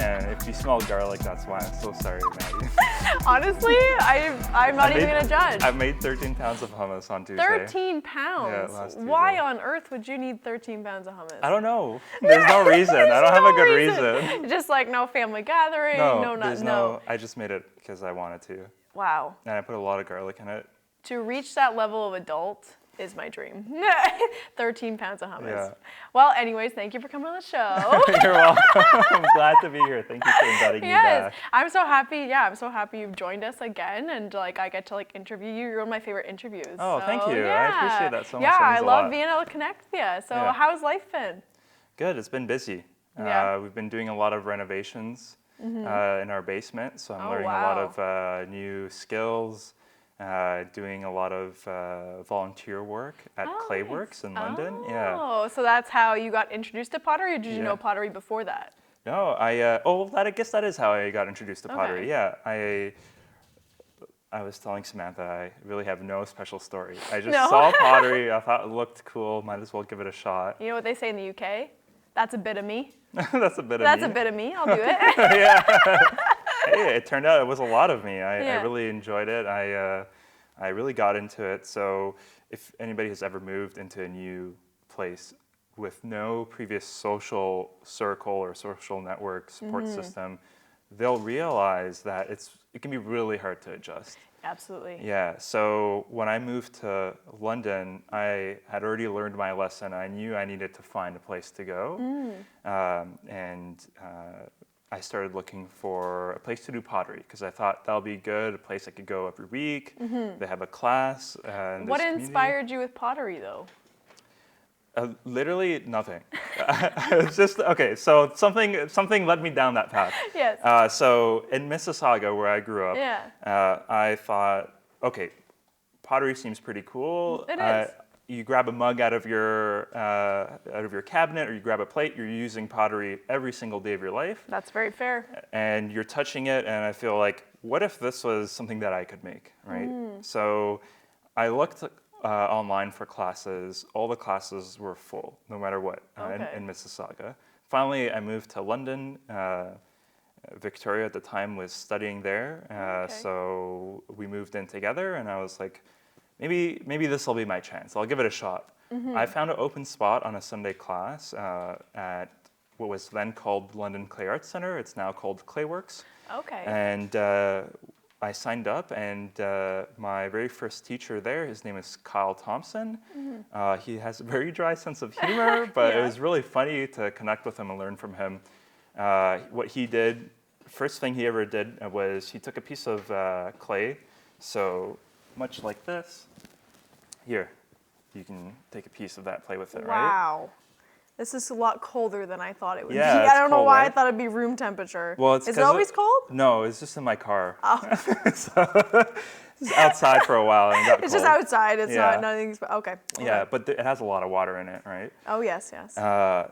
And if you smell garlic, that's why. I'm so sorry, Maddie. Honestly, I'm not even gonna judge. I made 13 pounds of hummus on Tuesday. 13 pounds? Yeah, last Tuesday. Why on earth would you need 13 pounds of hummus? I don't know. There's no reason. I don't have a good reason. Just like no family gathering, No. I just made it because I wanted to. Wow. And I put a lot of garlic in it. To reach that level of adult is my dream. 13 pounds of hummus. Yeah. Well, anyways, thank you for coming on the show. You're welcome. I'm glad to be here. Thank you for inviting me back. I'm so happy. Yeah, I'm so happy you've joined us again, and like I get to like interview you. You're one of my favorite interviews. Oh, so, thank you. Yeah. I appreciate that so much. Yeah, I love lot. being able to connect with you. So how's life been? Good. It's been busy. Yeah. We've been doing a lot of renovations in our basement, so I'm learning a lot of new skills. Doing a lot of volunteer work at Clayworks in London. Oh, so that's how you got introduced to pottery, or did you know pottery before that? No, I guess that is how I got introduced to pottery. Okay. Yeah, I was telling Samantha I really have no special story. I just saw pottery. I thought it looked cool. Might as well give it a shot. You know what they say in the UK? That's a bit of me. That's a bit of me. That's a bit of me. I'll do it. Yeah. Hey, it turned out it was a lot of me. I really enjoyed it. I really got into it. So if anybody has ever moved into a new place with no previous social circle or social network support system, they'll realize that it can be really hard to adjust. Absolutely. Yeah, so when I moved to London, I had already learned my lesson. I knew I needed to find a place to go. I started looking for a place to do pottery because I thought that'll be good, a place I could go every week. They have a class. What inspired you with pottery, though? Literally nothing. It's just, okay, so something led me down that path. Yes. So in Mississauga, where I grew up, I thought, okay, pottery seems pretty cool. It is. You grab a mug out of your cabinet, or you grab a plate. You're using pottery every single day of your life. That's very fair. And you're touching it, and I feel like, what if this was something that I could make, right? So I looked online for classes. All the classes were full, no matter what, in Mississauga. Finally, I moved to London. Victoria at the time was studying there, so we moved in together, and I was like, maybe this will be my chance. I'll give it a shot. I found an open spot on a Sunday class at what was then called London Clay Arts Centre. It's now called Clayworks. Okay. And I signed up, and my very first teacher there, his name is Kyle Thompson. He has a very dry sense of humor, but it was really funny to connect with him and learn from him. What he did, first thing he ever did was he took a piece of clay, so much like this. Here, you can take a piece of that, play with it, right? Wow. This is a lot colder than I thought it would be. Yeah, I don't know cold, why right? I thought it'd be room temperature. Well, is it always cold? No, it's just in my car. Oh. So, it's outside for a while and it got It's cold. just outside. It's not nothing. Okay. Yeah, but it has a lot of water in it, right? Oh yes, yes.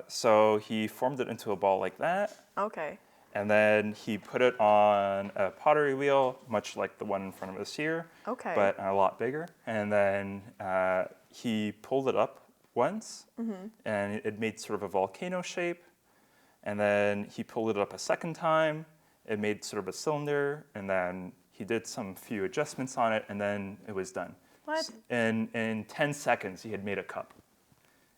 So he formed it into a ball like that. Okay. And then he put it on a pottery wheel, much like the one in front of us here. Okay. But a lot bigger. And then he pulled it up once, and it made sort of a volcano shape. And then he pulled it up a second time. It made sort of a cylinder, and then he did some few adjustments on it, and then it was done. What? In 10 seconds, he had made a cup.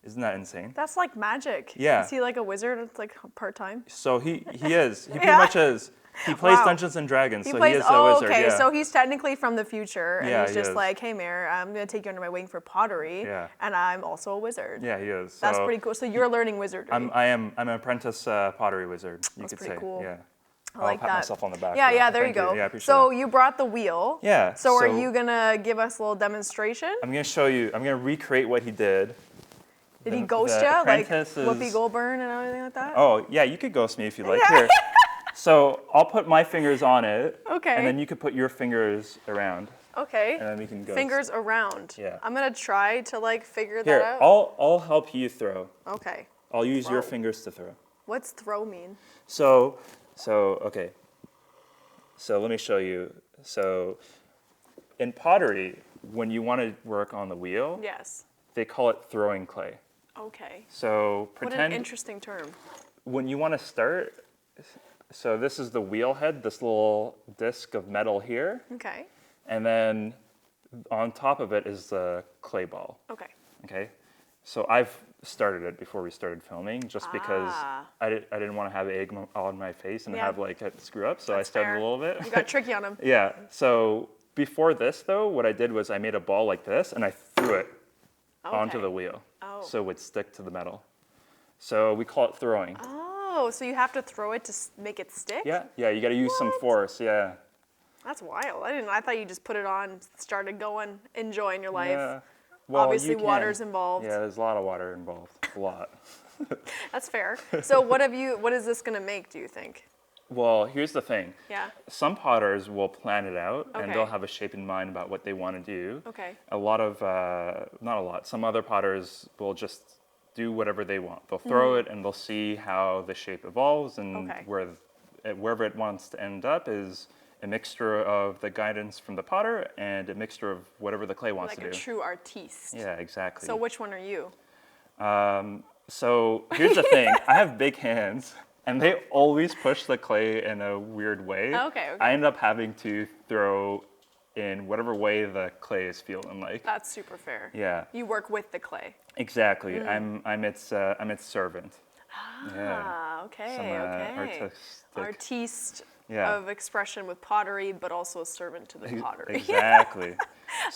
Isn't that insane? That's like magic. Yeah. Is he like a wizard? It's like part-time? So he is. He pretty much is. He plays Dungeons and Dragons, so he is a wizard. Okay, yeah. so he's technically from the future, and he's just is. like, hey, Mayor, I'm going to take you under my wing for pottery, and I'm also a wizard. Yeah, he is. That's pretty cool. So you're learning wizardry. I'm an apprentice pottery wizard, you could say. Cool. Yeah. I like I'll pat myself on the back. Yeah, there you go. Yeah, I appreciate so that. you brought the wheel. Yeah. So are you going to give us a little demonstration? I'm going to show you. I'm going to recreate what he did. Did he ghost you? Like Whoopi Goldberg and everything like that? Oh, yeah, you could ghost me if you'd like. Here. So I'll put my fingers on it. Okay. And then you could put your fingers around. Okay. And then we can ghost. Fingers around. Yeah. I'm going to try to like figure that out. I'll help you throw. Okay. I'll use your fingers to throw. What's throw mean? So okay. So let me show you. So in pottery, when you want to work on the wheel, they call it throwing clay. Okay. So pretend. What an interesting term. When you want to start, So this is the wheel head, this little disc of metal here. Okay. And then on top of it is the clay ball. Okay. Okay. So I've started it before we started filming just because Ah. I didn't want to have egg on my face and Yeah. have like it screw up. So That's I started fair. a little bit. You got tricky on him. Yeah. So before this though, what I did was I made a ball like this and I threw it onto Okay. the wheel. Oh. So it would stick to the metal. So we call it throwing. Oh, so you have to throw it to make it stick? Yeah. Yeah. You got to use some What? force. Yeah. That's wild. I thought you just put it on, started going, enjoying your life. Yeah. Well, Obviously, you can. water's involved. Yeah, there's a lot of water involved. A lot. That's fair. So what is this gonna make, do you think? Well, here's the thing. Yeah. Some potters will plan it out and Okay. they'll have a shape in mind about what they want to do. Okay. A lot of, not a lot, some other potters will just do whatever they want. They'll throw it and they'll see how the shape evolves and Okay. wherever it wants to end up is a mixture of the guidance from the potter and a mixture of whatever the clay wants Like to a do. true artiste. Yeah, exactly. So which one are you? So here's the thing. I have big hands, and they always push the clay in a weird way. Okay, okay. I end up having to throw in whatever way the clay is feeling like. That's super fair. Yeah, You work with the clay. exactly. I'm its servant. Ah, okay, Some, okay. artistic. Artiste Yeah. of expression with pottery, but also a servant to the pottery. Exactly.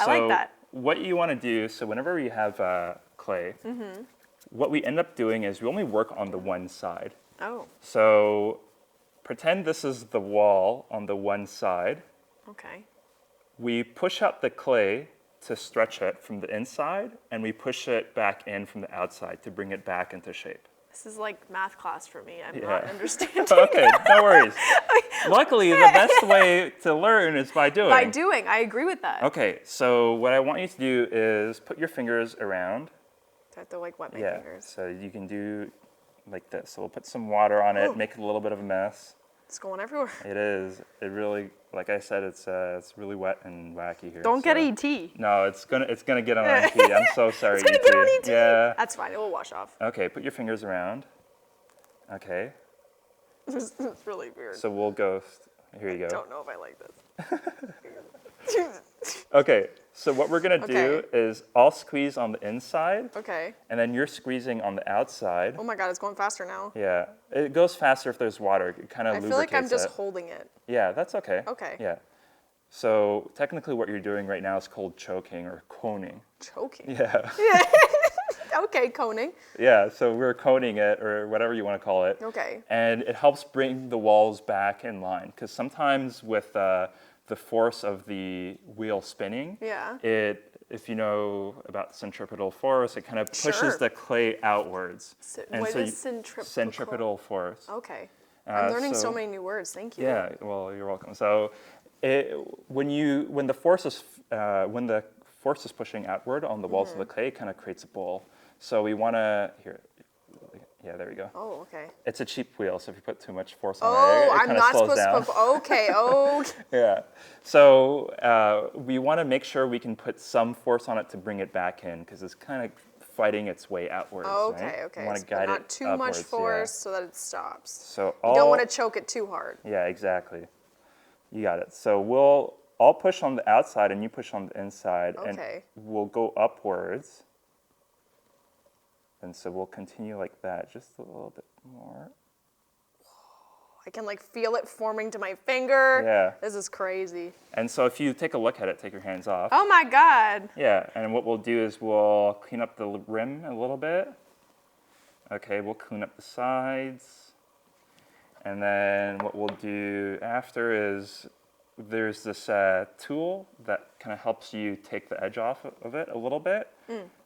I like that. What you want to do, so whenever we have clay, what we end up doing is we only work on the one side. Oh, So pretend this is the wall on the one side. okay. We push out the clay to stretch it from the inside, and we push it back in from the outside to bring it back into shape. This is like math class for me. I'm Yeah. not understanding. Okay, no worries. Luckily, the best way to learn is by doing. By doing, I agree with that. Okay, so what I want you to do is put your fingers around. Do I have to like wet my Yeah, fingers? so you can do like this. So we'll put some water on it, Ooh. make it a little bit of a mess. It's going everywhere. It is. It really, like I said, it's really wet and wacky here. Don't get so- ET. No, it's gonna get on ET. I'm so sorry, It's gonna get on ET. Yeah. That's fine. It will wash off. Okay, put your fingers around. Okay, It's really weird. so we'll go. Here you go. Don't know if I like this. Okay, so what we're gonna do Okay. is I'll squeeze on the inside, Okay. and then you're squeezing on the outside. Oh my God, it's going faster now. Yeah, it goes faster if there's water. It kind of I lubricates feel like I'm just it. holding it. Yeah, that's okay. Okay. Yeah. So technically, what you're doing right now is called choking or coning. Choking. Yeah. Okay, coning. Yeah. So we're coning it or whatever you want to call it. Okay. And it helps bring the walls back in line because sometimes with the force of the wheel spinning, Yeah. if you know about centripetal force, it kind of pushes Sure. the clay outwards. What is you- centrifugal? Centripetal force. Okay. I'm learning so so- many new words. Thank you. Yeah, well, you're welcome. So, when the force is pushing outward on the walls of the clay, it kind of creates a bowl. So we want to yeah, there we go. Oh, okay. It's a cheap wheel, so if you put too much force on it, Oh, it I'm kind of not slows supposed down. to put. Okay. Okay. Yeah. So we want to make sure we can put some force on it to bring it back in because it's kind of fighting its way outwards. Okay. Right? Okay. You want So to guide not it too upwards, much force so that it stops. So You don't want to choke it too hard. Yeah, exactly. You got it. So I'll push on the outside and you push on the inside, Okay. and we'll go upwards. And so we'll continue like that, just a little bit more. I can like feel it forming to my finger. Yeah. This is crazy. And so if you take a look at it, take your hands off. Oh my God. Yeah, and what we'll do is we'll clean up the rim a little bit. Okay, we'll clean up the sides. And then what we'll do after is there's this tool that kind of helps you take the edge off of it a little bit.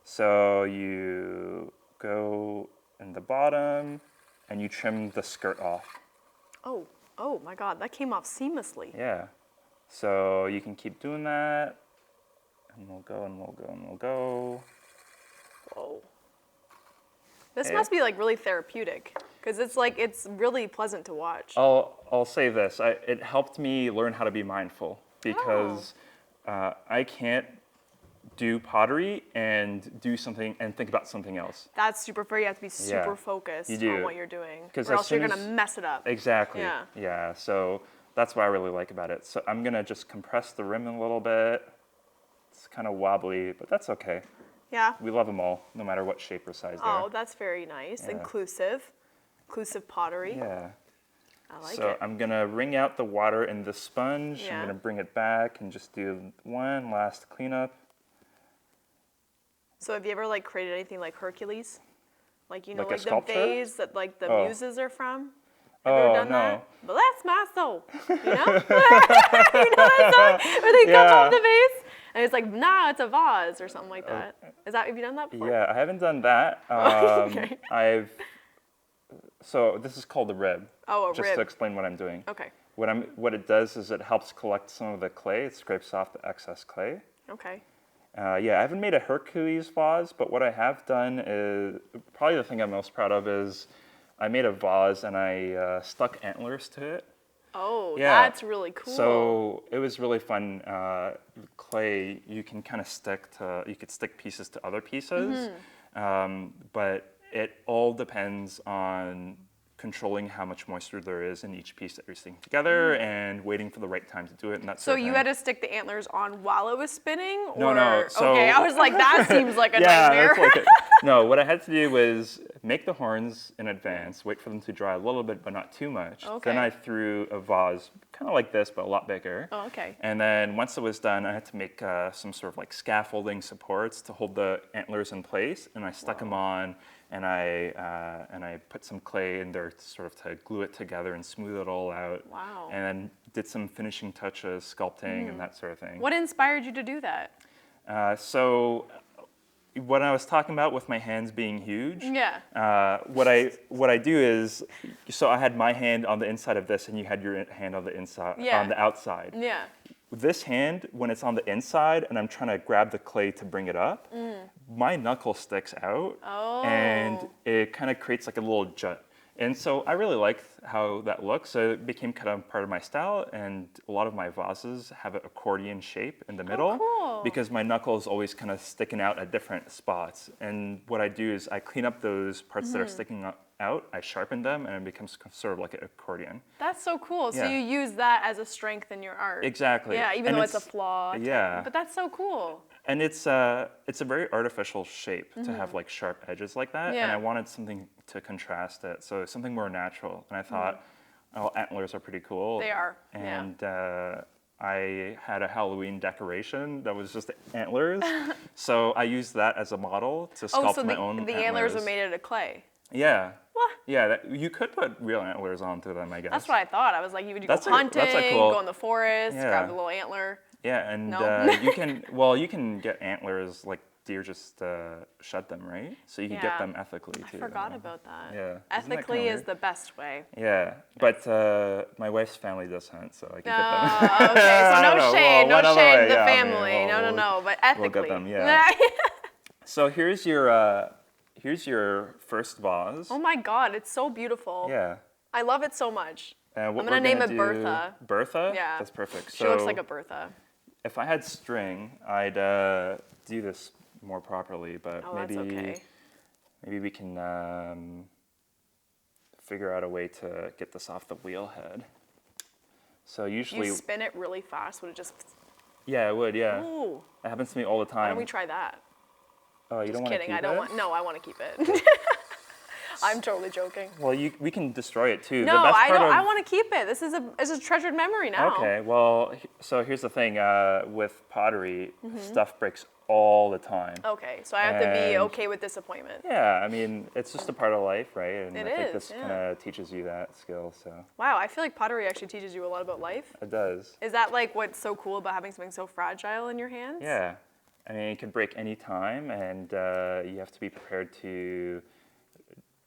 So you go in the bottom and you trim the skirt off. Oh my God, that came off seamlessly. Yeah. So you can keep doing that. And we'll go and we'll go and we'll go. Whoa. This Okay. must be like really therapeutic because it's really pleasant to watch. I'll say this. It helped me learn how to be mindful because I can't do pottery and do something and think about something else. That's super fair. You have to be super focused you do. on what you're doing, 'Cause or as else you're soon gonna as- mess it up. Exactly. Yeah. Yeah. So that's what I really like about it. So I'm gonna just compress the rim a little bit. It's kind of wobbly, but that's okay. Yeah. We love them all, no matter what shape or size they Oh, are. that's very nice. Yeah. Inclusive pottery. Yeah. I like So it. I'm gonna wring out the water in the sponge. Yeah. I'm gonna bring it back and just do one last cleanup. So have you ever like created anything like Hercules? Like, you know, Like a like the sculpture? vase that like the Oh. muses are from? Have you ever done no. that? Bless my soul. You know? You know that song? Where they cut off the vase? And it's like, nah, it's a vase or something like that. Have you done that before? Yeah, I haven't done that. Okay. So this is called a rib. Oh, a just rib. to explain what I'm doing. Okay. What it does is it helps collect some of the clay. It scrapes off the excess clay. Okay. Yeah, I haven't made a Hercules vase, but what I have done is probably the thing I'm most proud of is I made a vase and I stuck antlers to it. Oh, Yeah. that's really cool. So it was really fun. Clay, you can kind of you could stick pieces to other pieces, but it all depends on controlling how much moisture there is in each piece that you're sticking together and waiting for the right time to do it and that So sort of you thing. had to stick the antlers on while it was spinning? No, or? no, so- Okay, I was like, that seems like a yeah, nightmare. that's like no, what I had to do was make the horns in advance, wait for them to dry a little bit, but not too much. Okay. Then I threw a vase, kind of like this, but a lot bigger. Oh, okay. And then once it was done, I had to make some sort of like scaffolding supports to hold the antlers in place, and I stuck them on, and I put some clay in there to sort of to glue it together and smooth it all out. Wow. And then did some finishing touches, sculpting, and that sort of thing. What inspired you to do that? So what I was talking about with my hands being huge, Yeah. what I do is, so I had my hand on the inside of this, and you had your hand on the inside, Yeah. on the outside. Yeah. This hand, when it's on the inside, and I'm trying to grab the clay to bring it up, my knuckle sticks out, and it kind of creates like a little jut. And so I really liked how that looked, so it became kind of part of my style, and a lot of my vases have an accordion shape in the middle, cool. because my knuckle is always kind of sticking out at different spots. And what I do is I clean up those parts that are sticking out, I sharpen them, and it becomes sort of like an accordion. That's so cool. So Yeah. you use that as a strength in your art. Exactly. Yeah, even And though it's a flaw. Yeah. But that's so cool. And it's a very artificial shape to have like sharp edges like that, and Yeah. I wanted something to contrast it, so something more natural. And I thought, oh, antlers are pretty cool. They are, yeah. And I had a Halloween decoration that was just antlers, so I used that as a model to sculpt so my own the antlers are made out of clay. Yeah. What? Yeah, you could put real antlers onto them, I guess. That's what I thought. I was like, you would go That's a hunting, cool- go in the forest, Yeah. grab the little antler. Yeah, and No? you can get antlers like deer just shed them, right? So you can get Yeah. them ethically too. I forgot about that. Yeah. Isn't that Ethically kinda is weird? the best way. Yeah, but my wife's family does hunt, so I can get them. Oh, okay. So I no don't know. shade, Well, no one other shade way, to the yeah, I mean, family. we'll- No. But we'll ethically. get them, yeah. So here's your first vase. Oh my God, it's so beautiful. Yeah. I love it so much. And what I'm gonna we're name it do- Bertha. Bertha? Yeah. That's perfect. She looks like a Bertha. If I had string, I'd do this more properly, but Oh, that's okay. maybe we can figure out a way to get this off the wheel head. So usually, You spin it really fast, would it just? yeah, it would, yeah. Ooh. That happens to me all the Why time. don't we try that? Oh, you Just don't want to kidding. keep I don't it? want. No, I want to keep it. I'm totally joking. Well, we can destroy it too. No, the best I part don't. of- I want to keep it. This is a treasured memory now. Okay, well, so here's the thing. With pottery, Mm-hmm. stuff breaks all the time. Okay, so I have to be And- okay with disappointment. Yeah, I mean, it's just a part of life, right? And It I think is, this yeah. kind of teaches you that skill, so Wow, I feel like pottery actually teaches you a lot about life. it does. Is that like what's so cool about having something so fragile in your hands? Yeah, I mean, it can break any time, and you have to be prepared to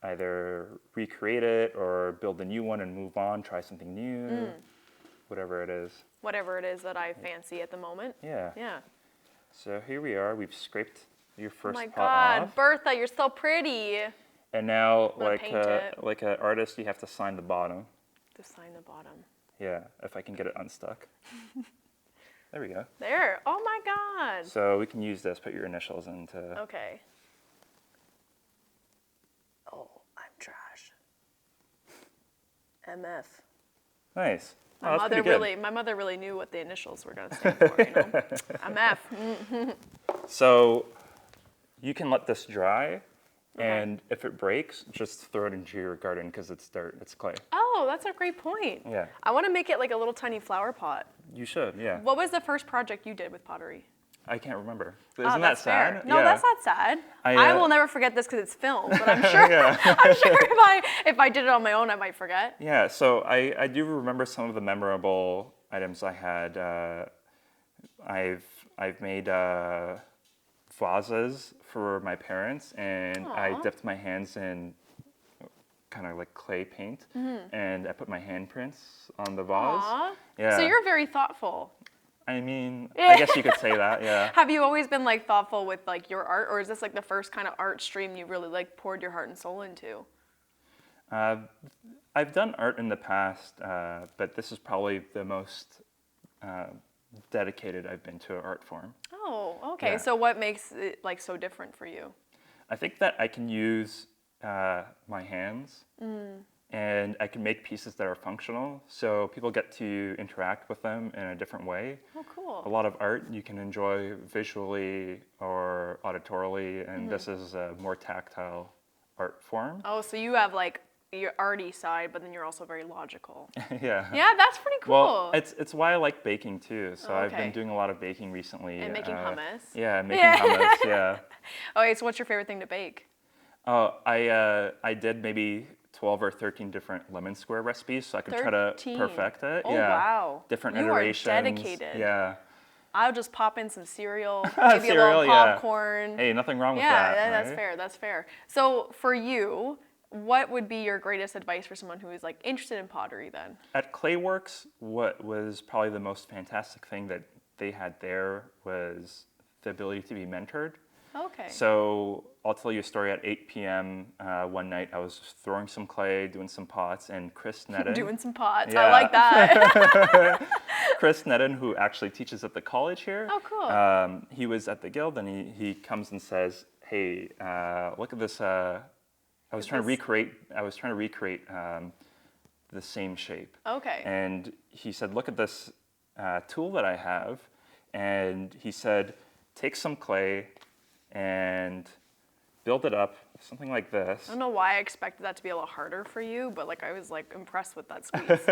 either recreate it or build a new one and move on, try something new, whatever it is. Whatever it is that I fancy at the moment. Yeah. Yeah. So here we are. We've scraped your Oh first my pot God, off, Bertha, you're so pretty. and now, gonna paint it. like an artist, you have to sign the bottom. Just sign the bottom. Yeah, if I can get it unstuck. There we go. There. Oh my God. So we can use this, put your initials into. Okay. Oh, I'm trash. MF. Nice. My Oh, that's mother pretty good. my mother really knew what the initials were gonna stand for, you know. MF. So you can let this dry, and if it breaks, just throw it into your garden because it's dirt, it's clay. Oh, that's a great point. Yeah. I want to make it like a little tiny flower pot. You should, yeah. What was the first project you did with pottery? I can't remember. Oh, Isn't that that's sad? fair. No, Yeah. that's not sad. I, I will never forget this because it's filmed, but I'm sure, I'm sure if I did it on my own, I might forget. Yeah, so I do remember some of the memorable items I had. I've made vases for my parents, and I Aw. dipped my hands in kind of like clay paint, and I put my handprints on the vase. Aw. Yeah. So you're very thoughtful. I mean, I guess you could say that, yeah. Have you always been like thoughtful with like your art, or is this like the first kind of art stream you really like poured your heart and soul into? I've done art in the past, but this is probably the most dedicated I've been to an art form. Oh, okay. Yeah. So what makes it like so different for you? I think that I can use my hands, and I can make pieces that are functional, so people get to interact with them in a different way. Oh, cool. A lot of art you can enjoy visually or auditorily, and this is a more tactile art form. Oh, so you have like your arty side, but then you're also very logical. Yeah. Yeah, that's pretty cool. Well, it's why I like baking too. So Oh, I've okay. been doing a lot of baking recently. And making hummus. Yeah, making hummus. Yeah. Okay, so what's your favorite thing to bake? Oh, I did maybe 12 or 13 different lemon square recipes, so I can try to 13. perfect it. Oh, Yeah. wow. Different You are iterations. dedicated. Yeah. I'll just pop in some cereal, maybe a Cereal, little yeah. popcorn. Hey, nothing wrong with Yeah, that. that's right? fair. That's fair. So for you, what would be your greatest advice for someone who is like interested in pottery then? At Clayworks, what was probably the most fantastic thing that they had there was the ability to be mentored. Okay. So I'll tell you a story. At 8 p.m. One night, I was throwing some clay, doing some pots, and Chris Nedden. Doing some pots. Yeah. I like that. Chris Nedden, who actually teaches at the college here. Oh, cool. He was at the guild, and he comes and says, "Hey, look at this." I was trying to recreate the same shape. Okay. And he said, "Look at this tool that I have," and he said, "Take some clay and build it up, something like this." I don't know why I expected that to be a lot harder for you, but like I was like impressed with that squeeze.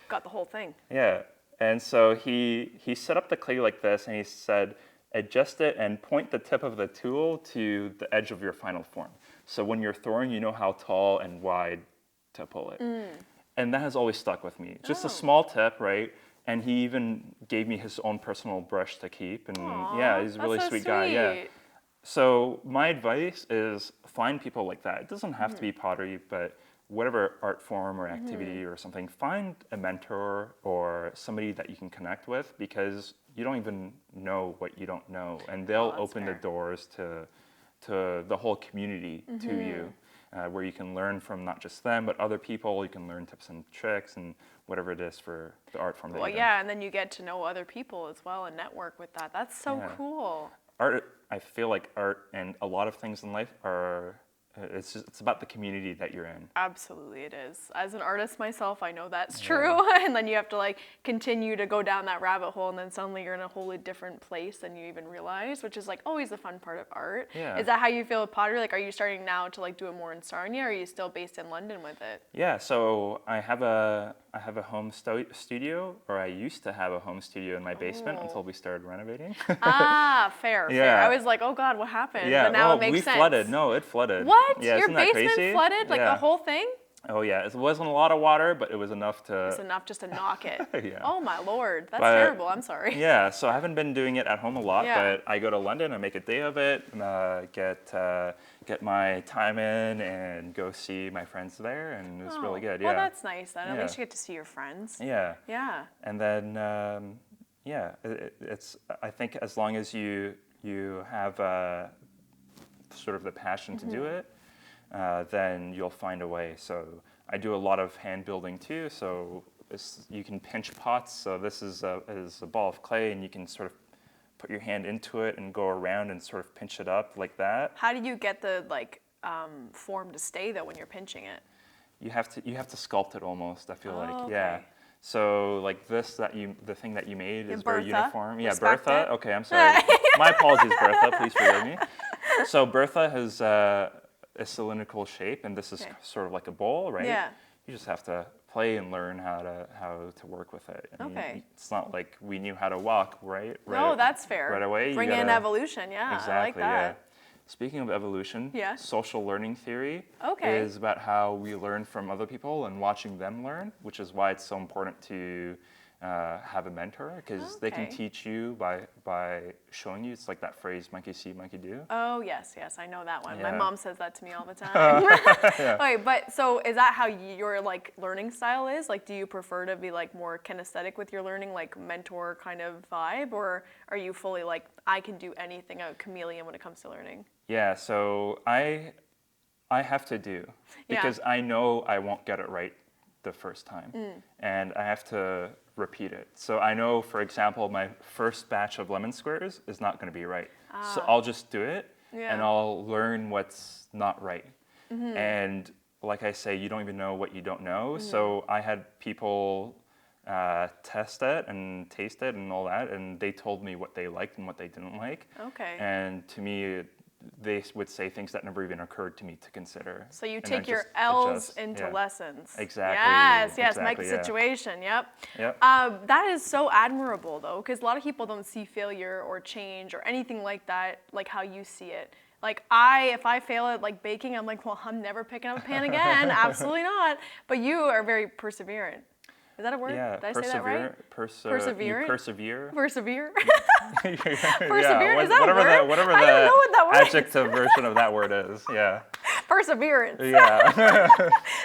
Got the whole thing. Yeah. And so he set up the clay like this, and he said, "Adjust it and point the tip of the tool to the edge of your final form. So when you're throwing, you know how tall and wide to pull it." And that has always stuck with me. Just a small tip, right? And he even gave me his own personal brush to keep. And yeah, he's a really That's so sweet guy. Yeah. sweet. So my advice is find people like that. It doesn't have to be pottery, but whatever art form or activity or something, find a mentor or somebody that you can connect with, because you don't even know what you don't know, and they'll that's open fair. the doors to the whole community to you, where you can learn from not just them but other people. You can learn tips and tricks and whatever it is for the art form that Well, you're yeah, and then you get to know other people as well and network with that. That's so Yeah. cool. art. I feel like art and a lot of things in life are it's about the community that you're in. Absolutely, it is. As an artist myself, I know that's true. And then you have to like continue to go down that rabbit hole, and then suddenly you're in a wholly different place than you even realize, which is like always the fun part of art. Yeah. Is that how you feel with pottery? Like, are you starting now to like do it more in Sarnia, or are you still based in London with it? Yeah, so I have a home studio, or I used to have a home studio in my basement until we started renovating. Ah, fair. Yeah. I was like, oh God, what happened? Yeah, But now well, it makes we sense. flooded. No, it flooded. What? Yeah, Your isn't that basement crazy? flooded? Like Yeah. the whole thing? Oh yeah, it wasn't a lot of water, but it was enough to. It's enough just to knock it. Yeah. Oh my Lord, that's But- terrible. I'm sorry. Yeah, so I haven't been doing it at home a lot, Yeah. but I go to London, I make a day of it, get my time in, and go see my friends there, and it's really good. Yeah. Well, that's nice then. At Yeah. least you get to see your friends. Yeah. Yeah. And then, it's. I think as long as you have sort of the passion to do it, then you'll find a way. So I do a lot of hand building too. So you can pinch pots. So this is a ball of clay, and you can sort of put your hand into it and go around and sort of pinch it up like that. How do you get the form to stay though when you're pinching it? You have to sculpt it almost. I feel like okay. yeah. So like the thing that you made is very Bertha. uniform. Yeah, Respect Bertha. it. Okay, I'm sorry. My apologies, Bertha. Please forgive me. So Bertha has a cylindrical shape, and this is sort of like a bowl, right? Yeah. You just have to play and learn how to work with it. I mean, Okay. it's not like we knew how to walk, right? No, that's fair. Right away. Bring in evolution. Yeah, exactly, I like that. Yeah. Speaking of evolution, Yeah. social learning theory Okay. is about how we learn from other people and watching them learn, which is why it's so important to have a mentor, because they can Okay. teach you by showing you. It's like that phrase, monkey see, monkey do. Oh yes, I know that one. My Yeah. mom says that to me all the time. Okay, but so is that how your like learning style is? Like, do you prefer to be like more kinesthetic with your learning, like mentor kind of vibe, or are you fully like I can do anything, a chameleon when it comes to learning? Yeah, so I have to do, because I know I won't get it right the first time, and I have to repeat it. So I know, for example, my first batch of lemon squares is not going to be right. So I'll just do it, and I'll learn what's not right. And like I say, you don't even know what you don't know. So I had people test it and taste it and all that, and they told me what they liked and what they didn't like. Okay. And to me, they would say things that never even occurred to me to consider. So you And take I your just L's adjust. into Yeah. lessons. Exactly. Yes, make the Exactly, yeah. situation. Yep. Yep. That is so admirable though, because a lot of people don't see failure or change or anything like that, like how you see it. Like if I fail at like baking, I'm like, well, I'm never picking up a pan again. Absolutely not. But you are very perseverant. Is that a word? Yeah, Did I say that right? Perseverant. Perseverant? Persevere. Persevere. Yeah, Is that a word? whatever I don't know what that word is. adjective version of that word is. Yeah. Perseverance. Yeah.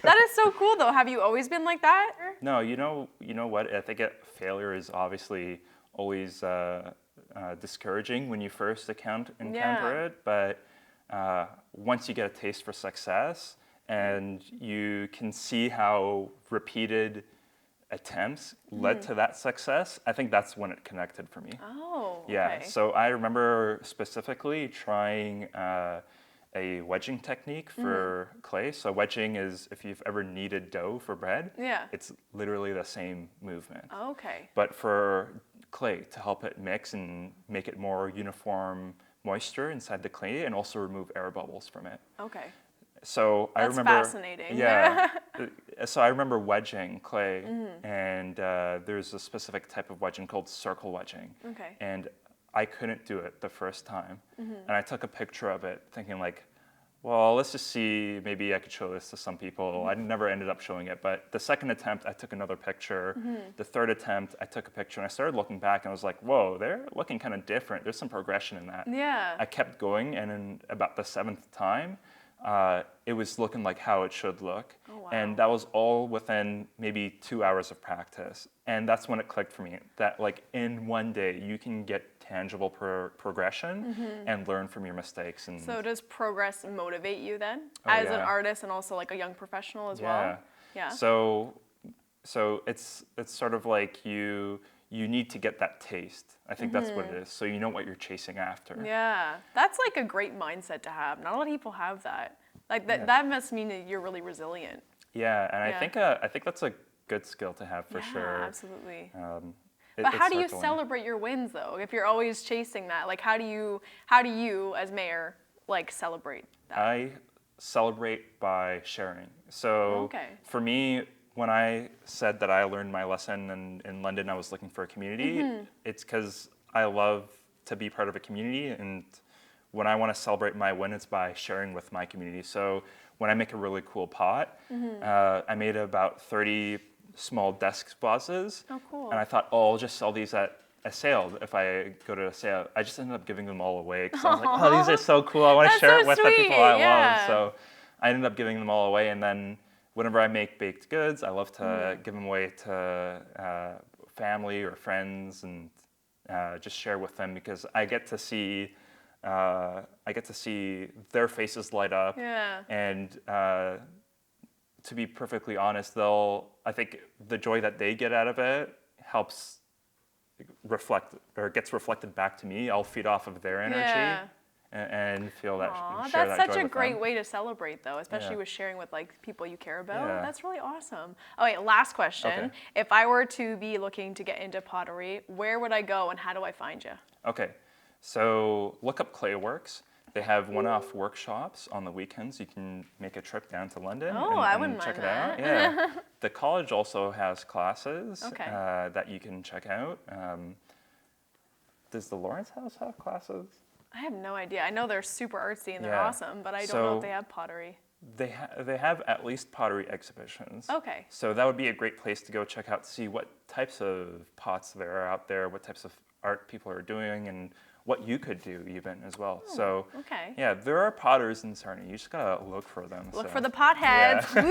That is so cool though. Have you always been like that? No, you know what? I think failure is obviously always discouraging when you first encounter it, but once you get a taste for success and you can see how repeated attempts led to that success, I think that's when it connected for me. Oh, Yeah, okay. so I remember specifically trying a wedging technique for clay. So wedging is, if you've ever kneaded dough for bread, it's literally the same movement. Okay. But for clay, to help it mix and make it more uniform moisture inside the clay and also remove air bubbles from it. Okay. So I That's remember fascinating. Yeah. So I remember wedging clay, and there's a specific type of wedging called circle wedging. Okay. And I couldn't do it the first time. And I took a picture of it thinking like, well, let's just see, maybe I could show this to some people. I never ended up showing it, but the second attempt, I took another picture. The third attempt, I took a picture, and I started looking back, and I was like, whoa, they're looking kind of different. There's some progression in that. Yeah. I kept going, and in about the seventh time, it was looking like how it should look. Oh, wow. And that was all within maybe 2 hours of practice. And that's when it clicked for me, that like in one day, you can get tangible progression and learn from your mistakes. And So does progress motivate you then, Oh, as an yeah. artist and also like a young professional as well? Yeah. So it's sort of like you need to get that taste. I think that's what it is. So you know what you're chasing after. Yeah, that's like a great mindset to have. Not a lot of people have that. Like that must mean that you're really resilient. Yeah, and Yeah. I think that's a good skill to have for sure. Yeah, absolutely. It- But it's how do you circling. celebrate your wins though? If you're always chasing that, like how do you as mayor like celebrate that? I celebrate by sharing. So Okay. for me, when I said that I learned my lesson in London, I was looking for a community, it's because I love to be part of a community, and when I want to celebrate my win, it's by sharing with my community. So when I make a really cool pot, I made about 30 small desk vases, Oh, cool. and I thought, oh, I'll just sell these at a sale if I go to a sale. I just ended up giving them all away because I was like, oh, these are so cool. I want to That's share so it with the people I sweet, yeah. love. So I ended up giving them all away, and then whenever I make baked goods, I love to give them away to family or friends and just share with them because I get to see their faces light up Yeah. and to be perfectly honest, I think the joy that they get out of it helps reflect or gets reflected back to me. I'll feed off of their energy. Yeah. And feel that. Aw, share that's that such joy a with great them. way to celebrate, though, especially Yeah. with sharing with like people you care about. Yeah. That's really awesome. Oh wait, last question. Okay. If I were to be looking to get into pottery, where would I go and how do I find you? Okay, so look up Clayworks. They have one-off workshops on the weekends. You can make a trip down to London Oh, and, I and wouldn't check mind it out. that. Yeah, the college also has classes Okay. that you can check out. Does the Lawrence House have classes? I have no idea. I know they're super artsy and they're Yeah. awesome, but I don't know So- if they have pottery. They have at least pottery exhibitions. Okay. So that would be a great place to go check out to see what types of pots there are out there, what types of art people are doing, and what you could do even as well. So Okay. yeah, there are potters in Sarnia. You just gotta look for them. Look so. for the potheads. Yeah.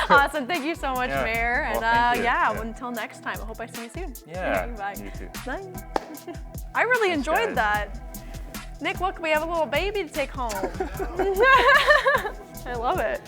Woo! Awesome. Thank you so much, Yeah. Mayor. Well, And thank you. yeah, Yeah. until next time, I hope I see you soon. Yeah, Bye. you too. Bye. I really Thanks, enjoyed guys. that. Nick, look, we have a little baby to take home. I love it.